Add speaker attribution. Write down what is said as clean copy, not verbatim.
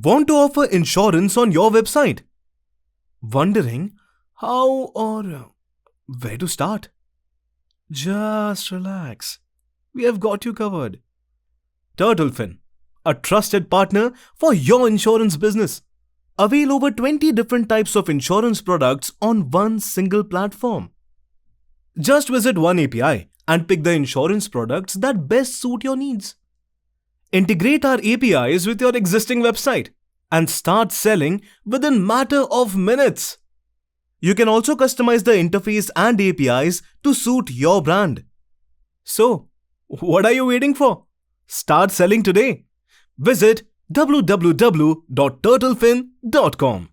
Speaker 1: Want to offer insurance on your website? Wondering how or where to start? Just relax. We have got you covered. Turtlefin, a trusted partner for your insurance business. Avail over 20 different types of insurance products on one single platform. Just visit one API and pick the insurance products that best suit your needs. Integrate our APIs with your existing website and start selling within matter of minutes. You can also customize the interface and APIs to suit your brand. So, what are you waiting for? Start selling today. Visit www.turtlefin.com.